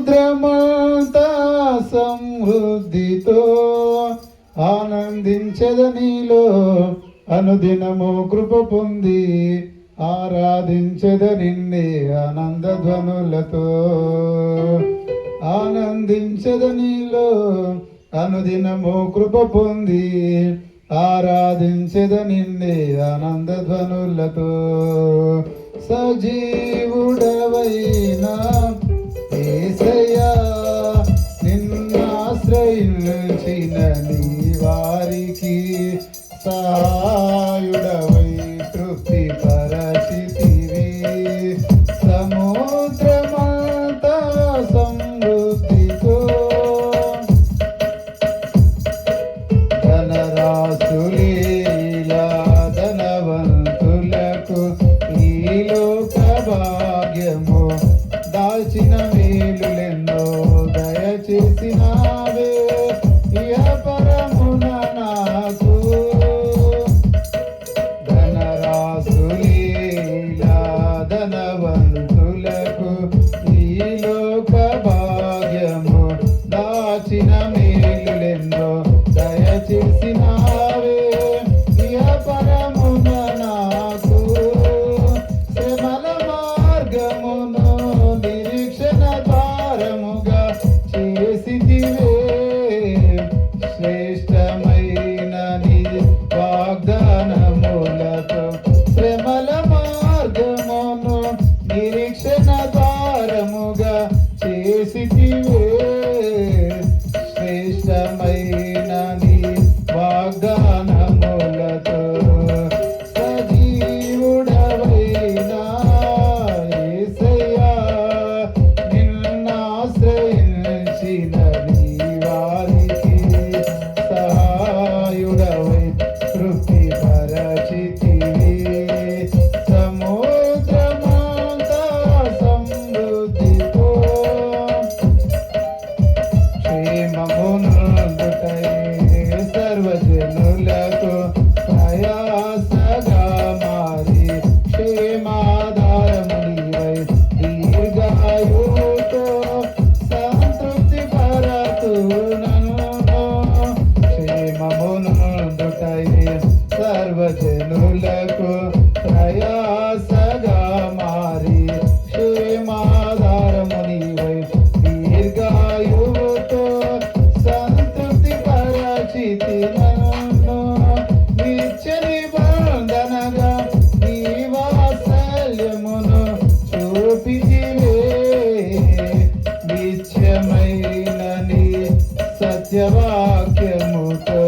సముద్రమంతా సమృద్ధితో ఆనందించద నీలో అనుదినము కృప పొంది ఆరాధించద నిన్నే ఆనంద ధ్వనులతో ఆనందించద నీలో అనుదినము కృప పొంది ఆరాధించద నిన్నే ఆనంద ధ్వనులతో సజీవుడవైనా యేసయ్యా నిన్నాశ్రయించిన నీ వారికి సహాయుడవై తృప్తి పరచితివి సముద్రమంతా సమృద్ధితో ధనరాశులీలా ధనవంతులకు ఈ లోక భాగ్యము దాల్చిన మేలులెన్నో దయచేసినావే ఇహ పరమున నాకు ధనరాశులీలా ధనవంతులకు ఈ లోక భాగ్యము దాచిన మేలులెన్నో దయచేసినావే ఇహ పరమున నాకు శ్రమల మార్గమును నిరీక్షణ ద్వారముగా చేసితివే శ్రేష్టమైన నీ వాగ్దానములతో శ్రమల మార్గమును నిరీక్షణ ద్వారముగా చేసితివే శ్రేష్టమైన నీ వాగ్దానములతో సజీవుడవైనా యేసయ్యా నిన్నాశ్రయించిన నీ వారికి సహాయుడవై తృప్తి పరచితివి సముద్రమంతా సమృద్ధితో క్షేమమునందుటై సర్వజనులకు ప్రయాసగా మారి క్షేమాధారము నీవై దీర్ఘాయువుతో సంతృప్తి పరతు నన్ను క్షేమమునందుటై సర్వజనులకు ప్రయాసగా మారి క్షేమాధారము నీవై దీర్ఘాయువుతో సంతృప్తి పరచితి నన్ను నిత్య నిబంధనగా నీ వాత్సల్యమును చూపితివే నిత్యమైన నీ సత్యవాక్యముతో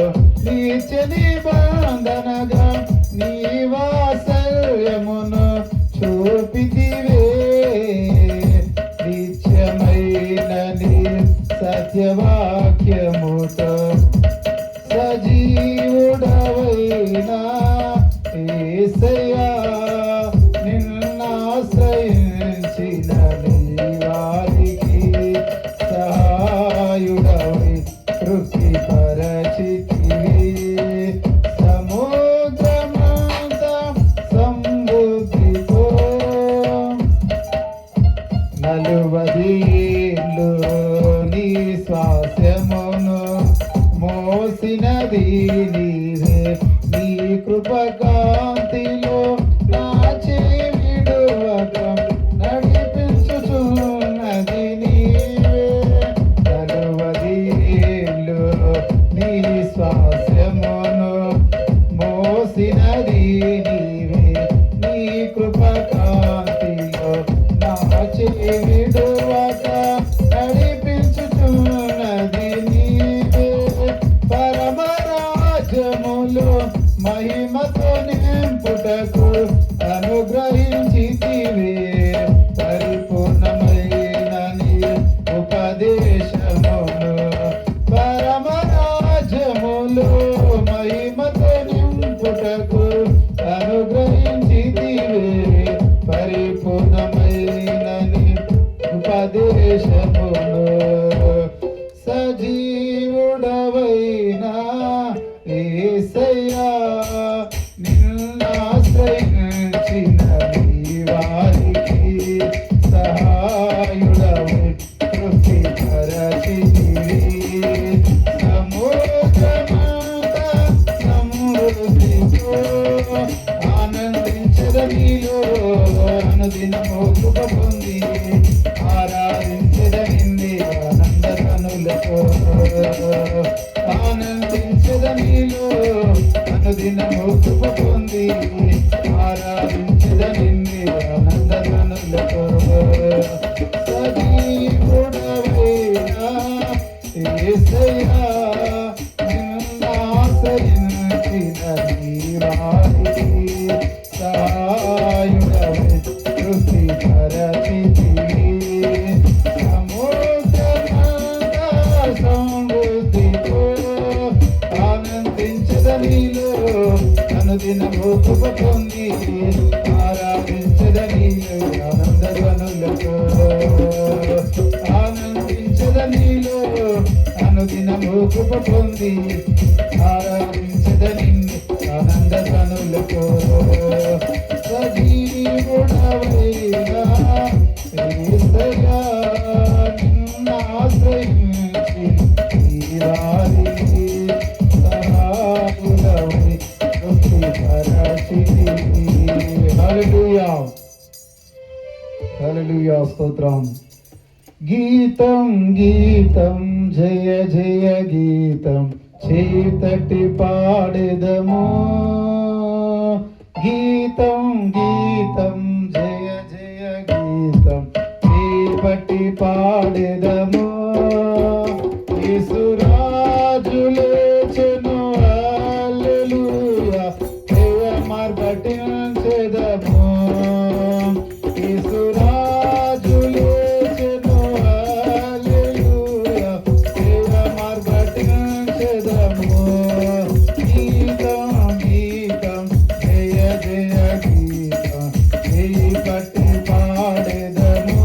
నిత్య నిబంధనగా నీ వాత్సల్యమును చూపితివే నిత్యమైన నీ సత్యవాక్యముతో సజీవుడవైనా యేసయ్యా నిన్నాశ్రయించిన నీ వారికి సహాయుడవై తృప్తి పరచితివి సముద్రమంతా సమృద్ధితో నలువది ఏళ్ళు నీ స్వాస్యమును మోసినది నీవే నీ కృపకాంతిలో నా చెవిడువక నడిపించుచున్నది నీవే నలువది ఏళ్ళు నీ స్వాస్యమును మోసినది నీవే నీ కృపకాంతిలో నా చెవిడువక నడిపించుచున్నది నీవే పరమరాజ్యములో మహిమతో నింపుటకు అనుగ్రహించితివే పరిపూర్ణమైన నీ ఉపదేశమును పరమరాజ్యములో మహిమతో నింపుటకు అనుగ్రహించితివే పరిపూర్ణమైన నీ ఉపదేశమును సజీవుడవైనా యేసయ్యా నిన్నాశ్రయించిన నీ వారికి సహాయ పొంది ఆరాధించద నిన్నే ఆనంద కనులతో ఆనందించద నీలో అనుదినము కృప పొంది ఆరాధించద నిన్నే ఆనంద కనులతో సజీవుడవైనా యేసయ్యా నిన్ను ఆశ్రయించిన నీవారికి సహాయుడవై కృషి పరచితివి సముద్రమంతా సమృద్ధితో ఆనందించద నీలో అనుదినము కృప పొంది ఆరాధించద నీలో ఆనంద ధ్వనులతో ఆనందించద నీలో అనుదినము కృప పొంది ఆరాధించద నిన్ను ఆనంద ధ్వనులతో సజీవుడవైనా యేసయ్యా నిన్ను ఆశ్రయించి నీవారికి సహాయుడవై కృప పరచితివి. హల్లెలూయా హల్లెలూయా స్తోత్రం. గీతం గీతం జయ జయ గీతం చేతటి పాడెదము గీతం గీతం జయ జయ గీతం చేపట్టి పాడెదము యేసురాజు లేచెను హల్లెలూయా దేవ మార్గటించెదము యేసురాజు లేచెను హల్లెలూయా దేవ మార్గటించెదము గీతం గీతం జయ జయ గీతం చేపట్టి పాడెదము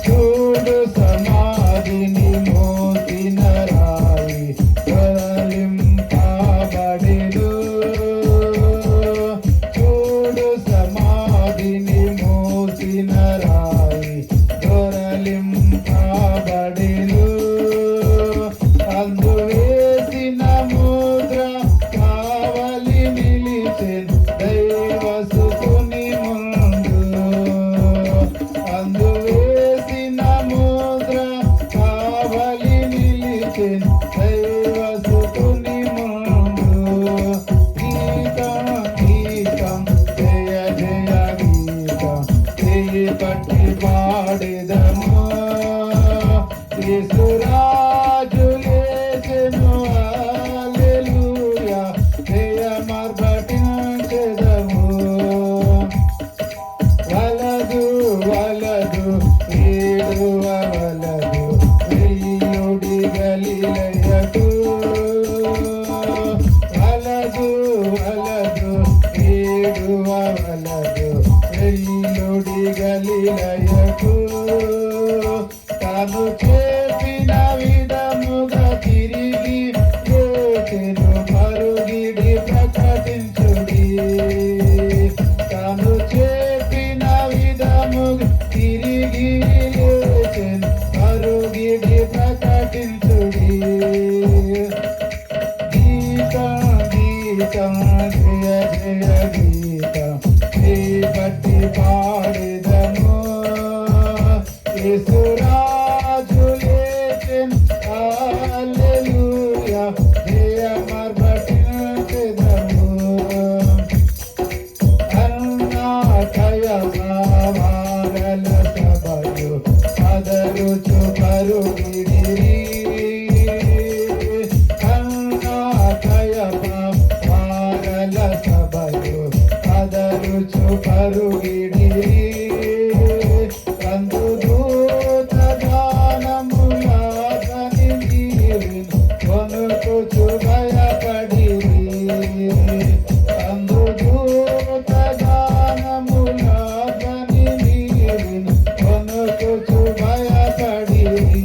చూడు సమాధిని మోసిన రాయి తొలగింపబడెను చూడు సమాధిని మోసిన రాయి తొలగింపబడెను అందు వేసిన ముద్ర కావలి నిలిచెను దైవసుతుని ముందు అందు వేసిన ముద్ర కావలి నిలిచెను దైవసుతుని ముందు గీతం గీతం జయ జయ గీతం చేపట్టి పాడెదము యేసురాజు లేచెను హల్లెలూయా జయ మార్గటించెదము వలదు వలదు ఏడువ వలదు వెల్లుడి గలిలయకు వలదు వలదు ఏడువ వలదు వెల్లుడి గలిలయకు తాను చెప్పిన విధముగా తిరిగి లేచెను పరుగిడి ప్రకటించుడి తాను చెప్పిన విధముగా తిరిగి లేచెను పరుగిడి ప్రకటించుడి గీతం గీతం జయ జయ గీతం చేపట్టి పాడెదము యేసురాజు లేచెను హల్లెలూయా జయ మార్గటించెదము అన్నాకయ వారల సభయు అదరుచు పరుగిడిరి అన్నాకయ వారల సభయు అదరుచు పరుగిడిరి కందు దూత గానములాగని నీవిను కొనుకొచు భయపడిరి కందు దూత గానములాగని నీవిను కొనుకొచు భయపడిరి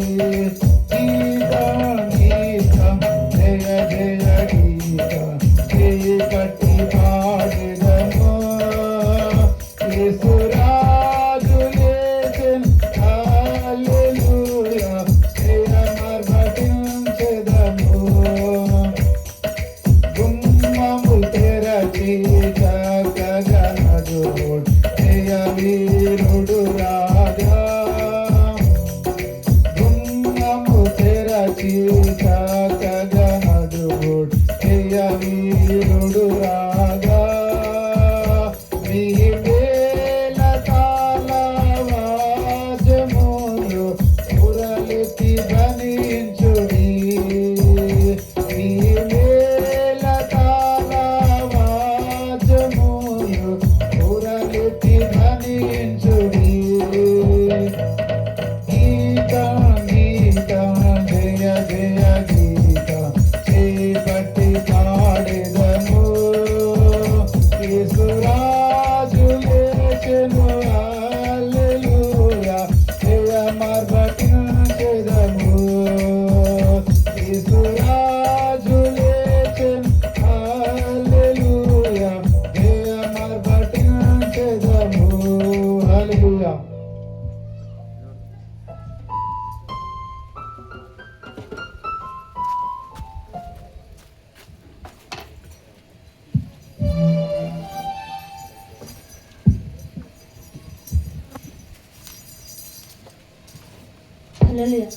గీతం గీతం జయ జయ గీతం చేపట్టి పాడెదము యేసురా జయ వీరుడు రాజా గుమ్మము తెరచి చక్కగనడుగుడు జయ వీరుడు రాజా మీ వేల తాళవాద్యములు మురళికి ధ్వనించుడి మీ వేల తాళవాద్యములు మురళికి ధ్వనించుడి గీత గీత జయ జయ గీత చేపట్టి పాడెదము యేసురాజు లేచెను హల్లెలూయా జయ మార్గటించెదము యేసురాజు లేచెను హల్లెలూయా జయ మార్గటించెదము హల్లెలూయా. హల్లెలూయా.